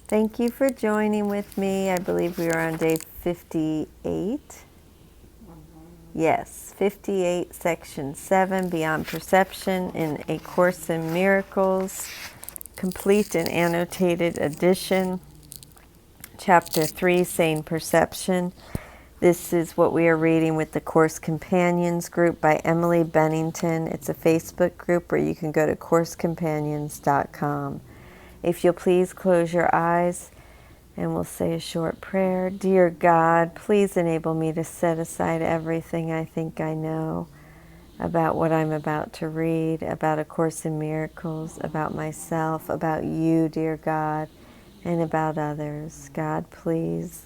Thank you for joining with me. I believe we are on day 58. Yes, 58, section 7, Beyond Perception in A Course in Miracles, complete and annotated edition. Chapter 3, Sane Perception. This is what we are reading with the Course Companions group by Emily Bennington. It's a Facebook group where you can go to coursecompanions.com. If you'll please close your eyes and we'll say a short prayer. Dear God, please enable me to set aside everything I think I know about what I'm about to read, about A Course in Miracles, about myself, about you, dear God, and about others. God, please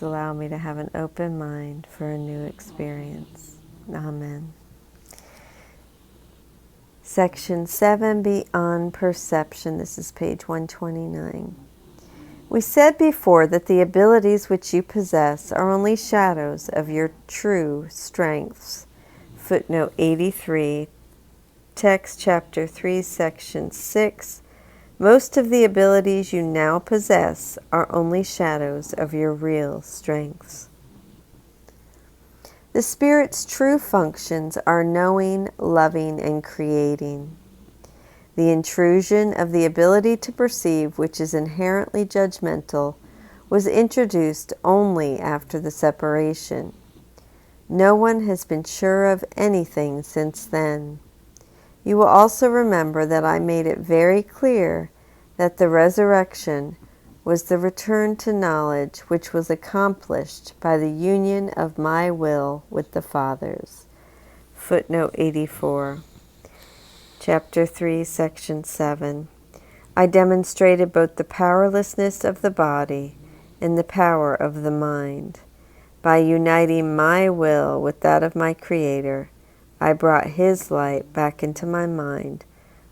allow me to have an open mind for a new experience. Amen. Section 7, Beyond Perception. This is page 129. We said before that the abilities which you possess are only shadows of your true strengths. Footnote 83, text chapter 3, section 6. Most of the abilities you now possess are only shadows of your real strengths. The Spirit's true functions are knowing, loving, and creating. The intrusion of the ability to perceive, which is inherently judgmental, was introduced only after the separation. No one has been sure of anything since then. You will also remember that I made it very clear that the resurrection was the return to knowledge which was accomplished by the union of my will with the Father's. Footnote 84. Chapter 3, Section 7. I demonstrated both the powerlessness of the body and the power of the mind. By uniting my will with that of my Creator, I brought His light back into my mind,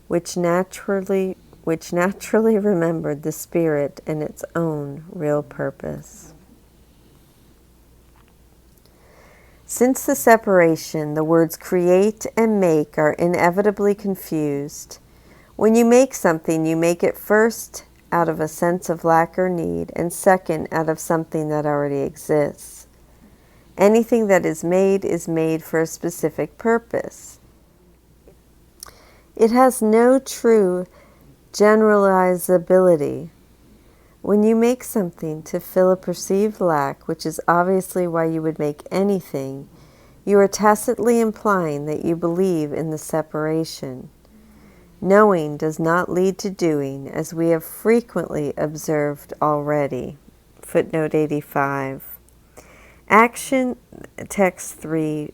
which naturally remembered the Spirit and its own real purpose. Since the separation, the words create and make are inevitably confused. When you make something, you make it first out of a sense of lack or need, and second out of something that already exists. Anything that is made for a specific purpose. It has no true generalizability. When you make something to fill a perceived lack, which is obviously why you would make anything, you are tacitly implying that you believe in the separation. Knowing does not lead to doing, as we have frequently observed already. Footnote 85. Action, text 3,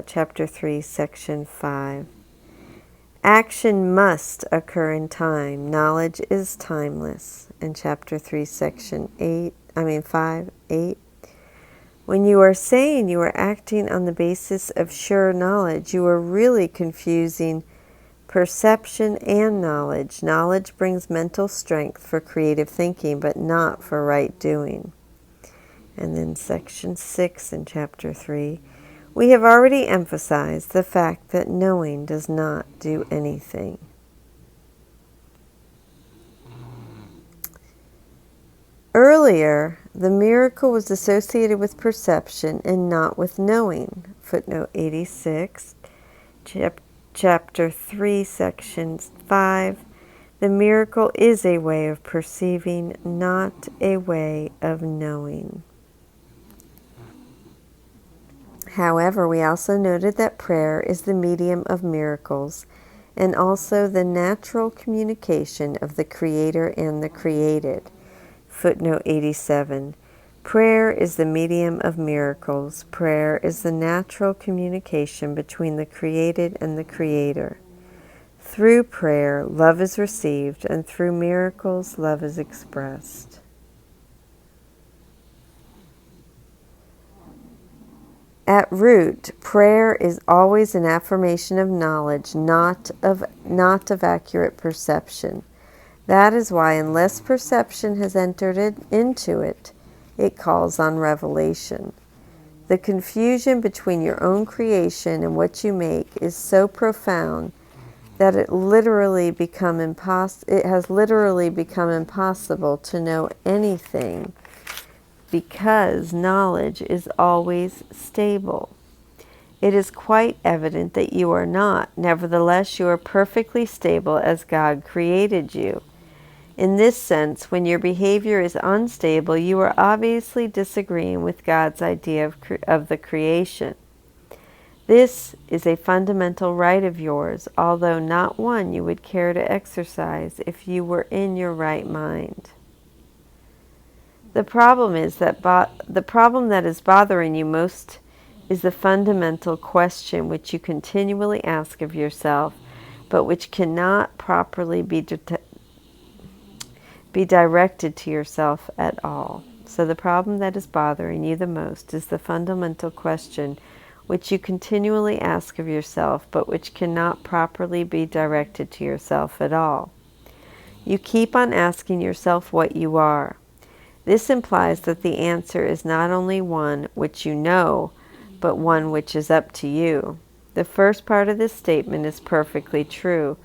chapter 3, section 5. Action must occur in time. Knowledge is timeless. In chapter 3, section 5, 8. When you are saying you are acting on the basis of sure knowledge, you are really confusing perception and knowledge. Knowledge brings mental strength for creative thinking, but not for right doing. And then section 6 in chapter 3. We have already emphasized the fact that knowing does not do anything. Earlier, the miracle was associated with perception and not with knowing. Footnote 86, chapter 3, section 5. The miracle is a way of perceiving, not a way of knowing. However, we also noted that prayer is the medium of miracles and also the natural communication of the Creator and the created. Footnote 87. Prayer is the medium of miracles. Prayer is the natural communication between the created and the Creator. Through prayer, love is received, and through miracles, love is expressed. At root, prayer is always an affirmation of knowledge, not of accurate perception. That is why, unless perception has entered into it, it calls on revelation. The confusion between your own creation and what you make is so profound that it has literally become impossible to know anything because knowledge is always stable. It is quite evident that you are not. Nevertheless, you are perfectly stable as God created you. In this sense, when your behavior is unstable, you are obviously disagreeing with God's idea of the creation. This is a fundamental right of yours, although not one you would care to exercise if you were in your right mind. The problem that is bothering you most is the fundamental question which you continually ask of yourself, but which cannot properly be directed to yourself at all. So the problem that is bothering you the most is the fundamental question which you continually ask of yourself, but which cannot properly be directed to yourself at all. You keep on asking yourself what you are. This implies that the answer is not only one which you know, but one which is up to you. The first part of this statement is perfectly true,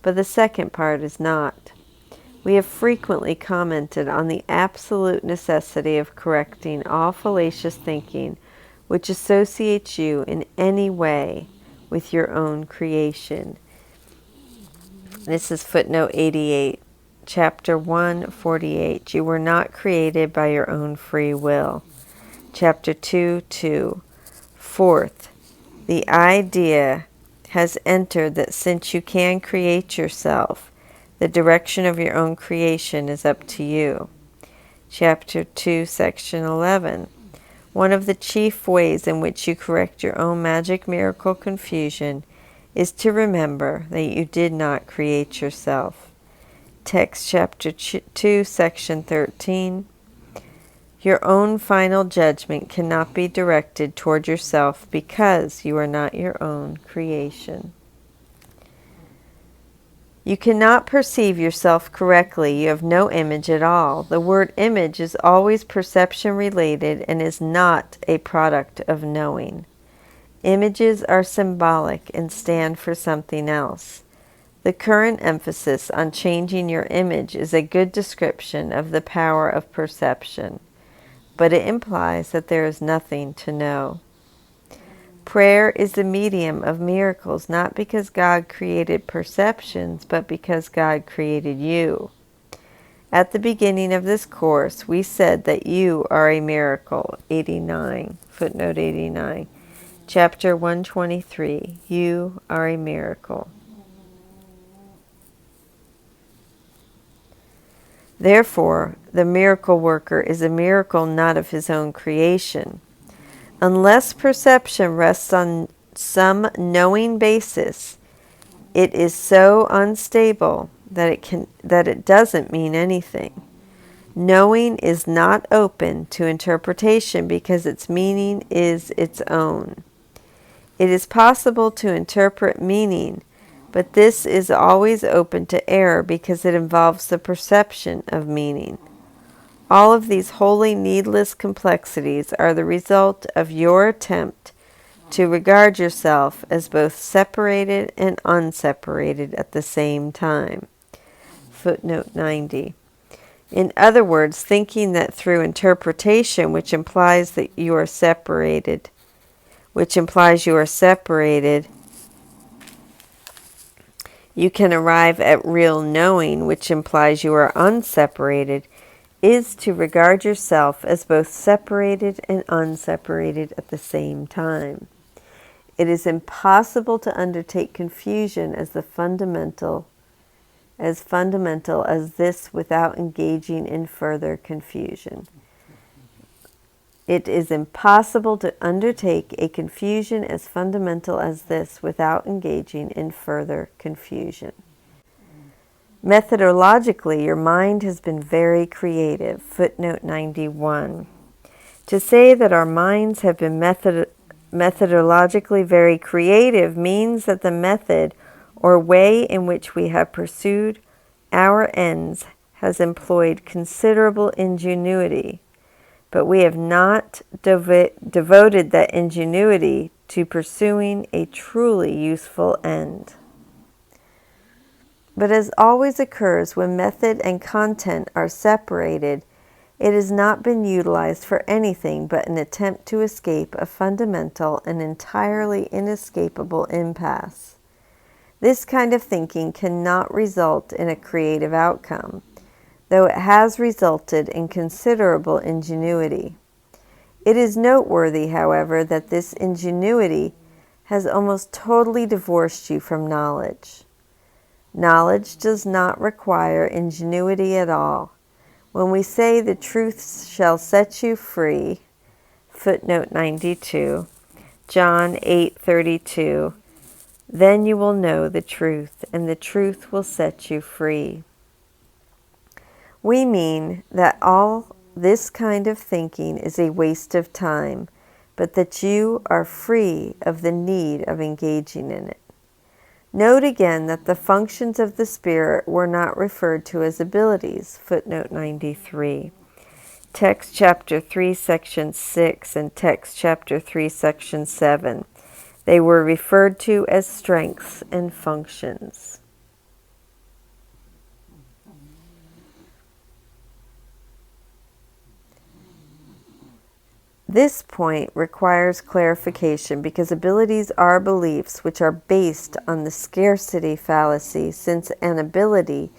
but the second part is not. We have frequently commented on the absolute necessity of correcting all fallacious thinking which associates you in any way with your own creation. This is footnote 88, chapter 148. You were not created by your own free will. Chapter 2:2. Fourth, the idea has entered that since you can create yourself, the direction of your own creation is up to you. Chapter 2, section 11. One of the chief ways in which you correct your own magic miracle confusion is to remember that you did not create yourself. Text chapter 2, section 13. Your own final judgment cannot be directed toward yourself because you are not your own creation. You cannot perceive yourself correctly. You have no image at all. The word image is always perception related and is not a product of knowing. Images are symbolic and stand for something else. The current emphasis on changing your image is a good description of the power of perception, but it implies that there is nothing to know. Prayer is the medium of miracles, not because God created perceptions, but because God created you. At the beginning of this course, we said that you are a miracle. 89, footnote 89. Chapter 123, you are a miracle. Therefore, the miracle worker is a miracle not of his own creation. Unless perception rests on some knowing basis, it is so unstable that it doesn't mean anything. Knowing is not open to interpretation because its meaning is its own. It is possible to interpret meaning, but this is always open to error because it involves the perception of meaning. All of these wholly needless complexities are the result of your attempt to regard yourself as both separated and unseparated at the same time. Footnote 90. In other words, thinking that through interpretation, which implies you are separated, you can arrive at real knowing, which implies you are unseparated, is to regard yourself as both separated and unseparated at the same time. It is impossible to undertake confusion as fundamental as this without engaging in further confusion. It is impossible to undertake a confusion as fundamental as this without engaging in further confusion. Methodologically, your mind has been very creative. Footnote 91. To say that our minds have been methodologically very creative means that the method or way in which we have pursued our ends has employed considerable ingenuity, but we have not devoted that ingenuity to pursuing a truly useful end. But as always occurs when method and content are separated, it has not been utilized for anything but an attempt to escape a fundamental and entirely inescapable impasse. This kind of thinking cannot result in a creative outcome, though it has resulted in considerable ingenuity. It is noteworthy, however, that this ingenuity has almost totally divorced you from knowledge. Knowledge does not require ingenuity at all. When we say the truth shall set you free, footnote 92, John 8:32, then you will know the truth, and the truth will set you free. We mean that all this kind of thinking is a waste of time, but that you are free of the need of engaging in it. Note again that the functions of the Spirit were not referred to as abilities, footnote 93. Text chapter 3, section 6 and text chapter 3, section 7. They were referred to as strengths and functions. This point requires clarification because abilities are beliefs which are based on the scarcity fallacy, since an ability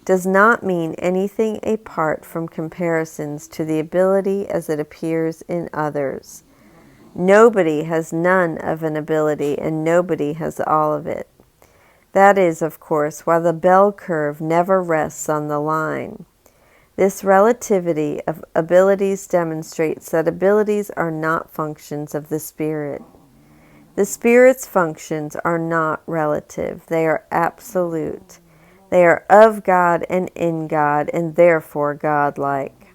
does not mean anything apart from comparisons to the ability as it appears in others. Nobody has none of an ability and nobody has all of it. That is, of course, why the bell curve never rests on the line. This relativity of abilities demonstrates that abilities are not functions of the Spirit. The Spirit's functions are not relative. They are absolute. They are of God and in God, and therefore God-like.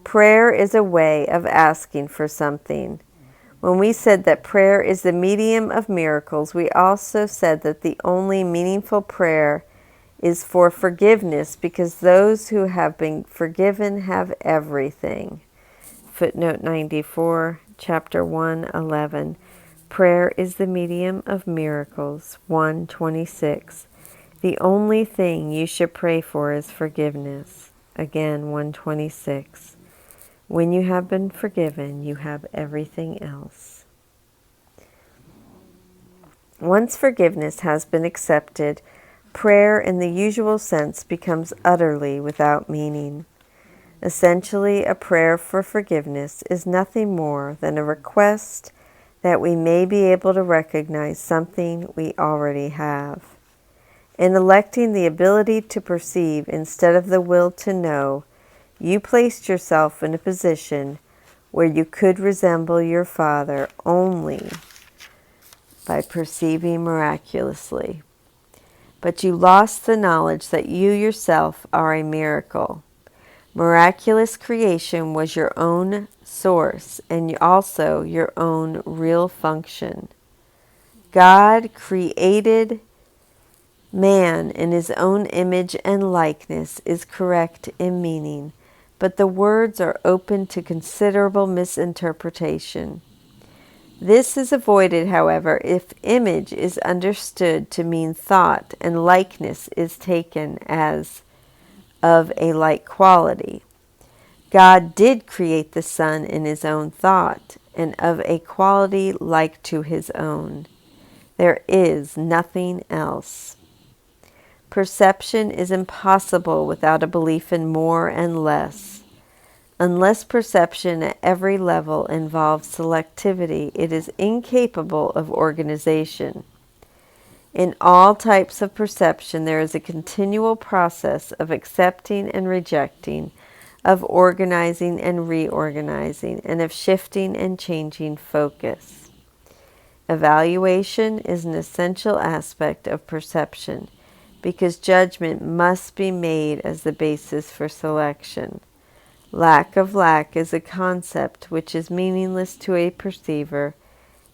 Prayer is a way of asking for something. When we said that prayer is the medium of miracles, we also said that the only meaningful prayer is for forgiveness, because those who have been forgiven have everything. Footnote 94, chapter 1:11. Prayer is the medium of miracles, 1:26. The only thing you should pray for is forgiveness. Again, 1:26. When you have been forgiven, you have everything else. Once forgiveness has been accepted, prayer in the usual sense becomes utterly without meaning. Essentially, a prayer for forgiveness is nothing more than a request that we may be able to recognize something we already have. In electing the ability to perceive instead of the will to know, you placed yourself in a position where you could resemble your Father only by perceiving miraculously. But you lost the knowledge that you yourself are a miracle. Miraculous creation was your own source and also your own real function. God created man in his own image and likeness is correct in meaning, but the words are open to considerable misinterpretation. This is avoided, however, if image is understood to mean thought and likeness is taken as of a like quality. God did create the sun in his own thought and of a quality like to his own. There is nothing else. Perception is impossible without a belief in more and less. Unless perception at every level involves selectivity, it is incapable of organization. In all types of perception, there is a continual process of accepting and rejecting, of organizing and reorganizing, and of shifting and changing focus. Evaluation is an essential aspect of perception, because judgment must be made as the basis for selection. Lack of lack is a concept which is meaningless to a perceiver,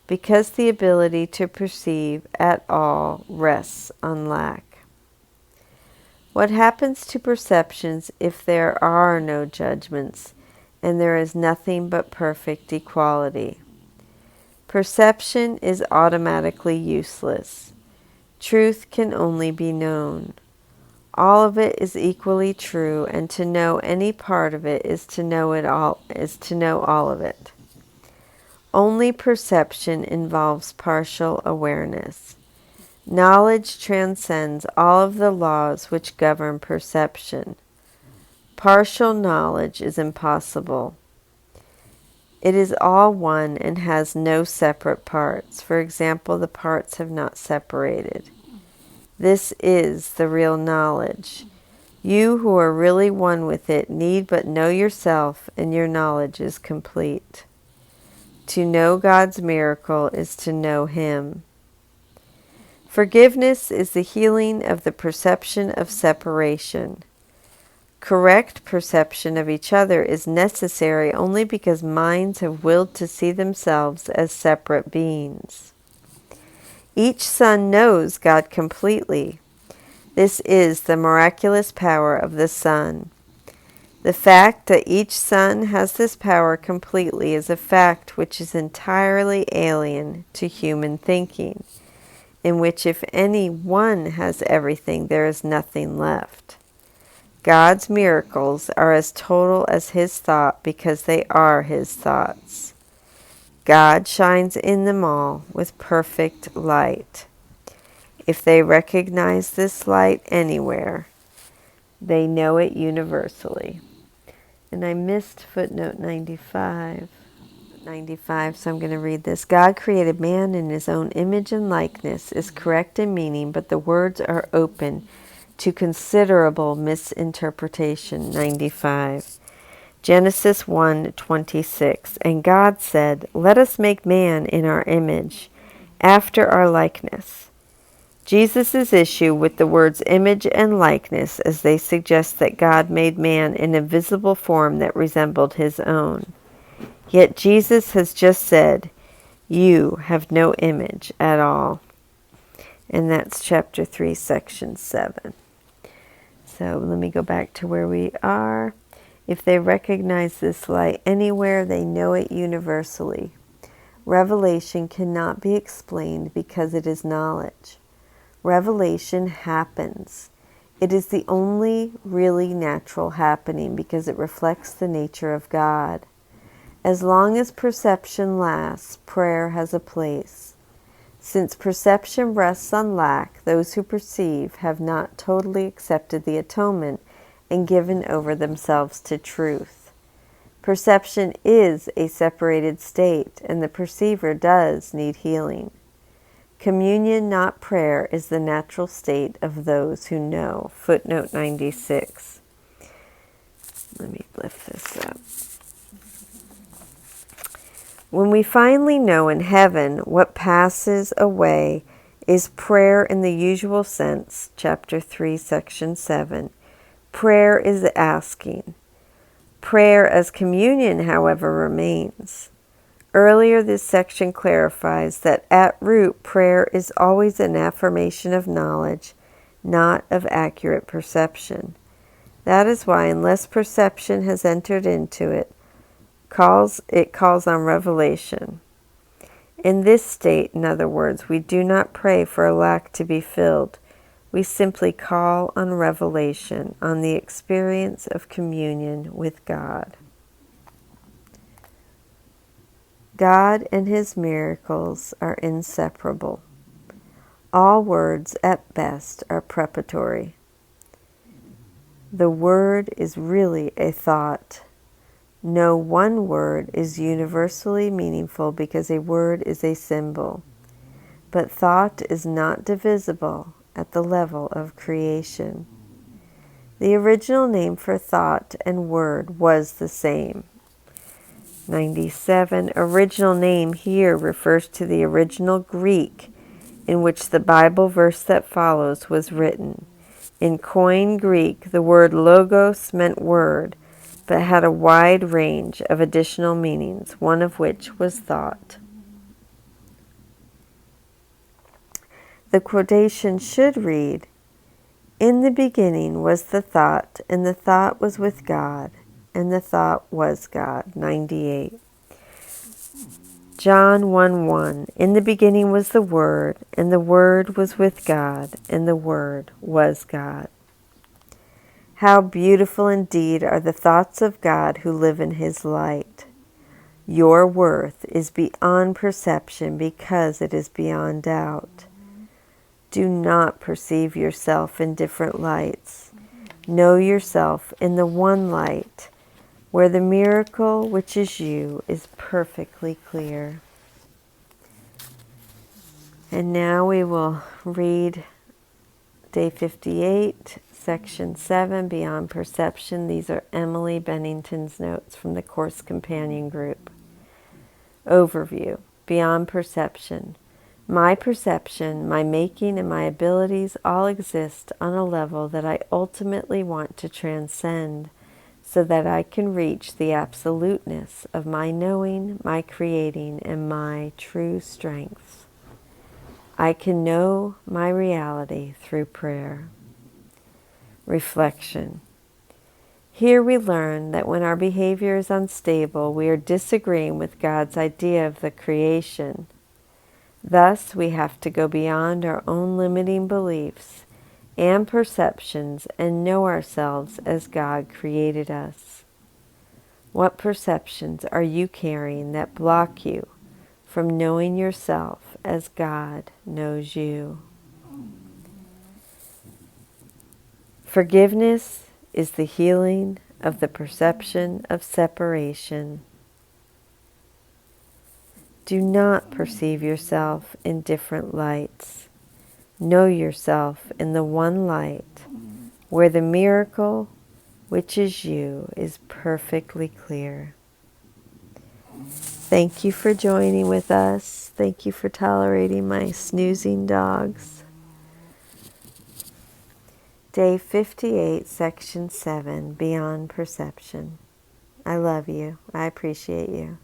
because the ability to perceive at all rests on lack. What happens to perceptions if there are no judgments and there is nothing but perfect equality? Perception is automatically useless. Truth can only be known. All of it is equally true, and to know any part of it is to know it all, is to know all of it. Only perception involves partial awareness. Knowledge transcends all of the laws which govern perception. Partial knowledge is impossible. It is all one and has no separate parts. For example, the parts have not separated. This is the real knowledge. You who are really one with it need but know yourself, and your knowledge is complete. To know God's miracle is to know Him. Forgiveness is the healing of the perception of separation. Correct perception of each other is necessary only because minds have willed to see themselves as separate beings. Each son knows God completely. This is the miraculous power of the Son. The fact that each son has this power completely is a fact which is entirely alien to human thinking, in which if any one has everything, there is nothing left. God's miracles are as total as His thought because they are His thoughts. God shines in them all with perfect light. If they recognize this light anywhere, they know it universally. And I missed footnote 95, so I'm going to read this. God created man in His own image and likeness is correct in meaning, but the words are open to considerable misinterpretation. 95. Genesis 1:26. And God said, "Let us make man in our image, after our likeness." Jesus' issue with the words image and likeness as they suggest that God made man in a visible form that resembled His own. Yet Jesus has just said, "You have no image at all." And that's chapter 3, section 7. So let me go back to where we are. If they recognize this light anywhere, they know it universally. Revelation cannot be explained because it is knowledge. Revelation happens. It is the only really natural happening because it reflects the nature of God. As long as perception lasts, prayer has a place. Since perception rests on lack, those who perceive have not totally accepted the atonement and given over themselves to truth. Perception is a separated state, and the perceiver does need healing. Communion, not prayer, is the natural state of those who know. Footnote 96. Let me lift this up. When we finally know in heaven, what passes away is prayer in the usual sense, chapter 3, section 7. Prayer is asking. Prayer as communion, however, remains. Earlier, this section clarifies that at root, prayer is always an affirmation of knowledge, not of accurate perception. That is why, unless perception has entered into it, it calls on revelation. In this state, in other words, we do not pray for a lack to be filled. We simply call on revelation, on the experience of communion with God. God and His miracles are inseparable. All words, at best, are preparatory. The word is really a thought. No one word is universally meaningful because a word is a symbol. But thought is not divisible at the level of creation. The original name for thought and word was the same. 97. Original name here refers to the original Greek in which the Bible verse that follows was written. In Koine Greek, the word logos meant word, but had a wide range of additional meanings, one of which was thought. The quotation should read, "In the beginning was the thought, and the thought was with God, and the thought was God." 98. John 1:1. In the beginning was the Word, and the Word was with God, and the Word was God. How beautiful indeed are the thoughts of God who live in His light. Your worth is beyond perception because it is beyond doubt. Do not perceive yourself in different lights. Know yourself in the one light, where the miracle, which is you, is perfectly clear. And now we will read Day 58, Section 7, Beyond Perception. These are Emily Bennington's notes from the Course Companion Group. Overview. Beyond Perception. My perception, my making, and my abilities all exist on a level that I ultimately want to transcend, so that I can reach the absoluteness of my knowing, my creating, and my true strengths. I can know my reality through prayer. Reflection. Here we learn that when our behavior is unstable, we are disagreeing with God's idea of the creation. Thus, we have to go beyond our own limiting beliefs and perceptions and know ourselves as God created us. What perceptions are you carrying that block you from knowing yourself as God knows you? Forgiveness is the healing of the perception of separation. Do not perceive yourself in different lights. Know yourself in the one light, where the miracle, which is you, is perfectly clear. Thank you for joining with us. Thank you for tolerating my snoozing dogs. Day 58, Section 7, Beyond Perception. I love you. I appreciate you.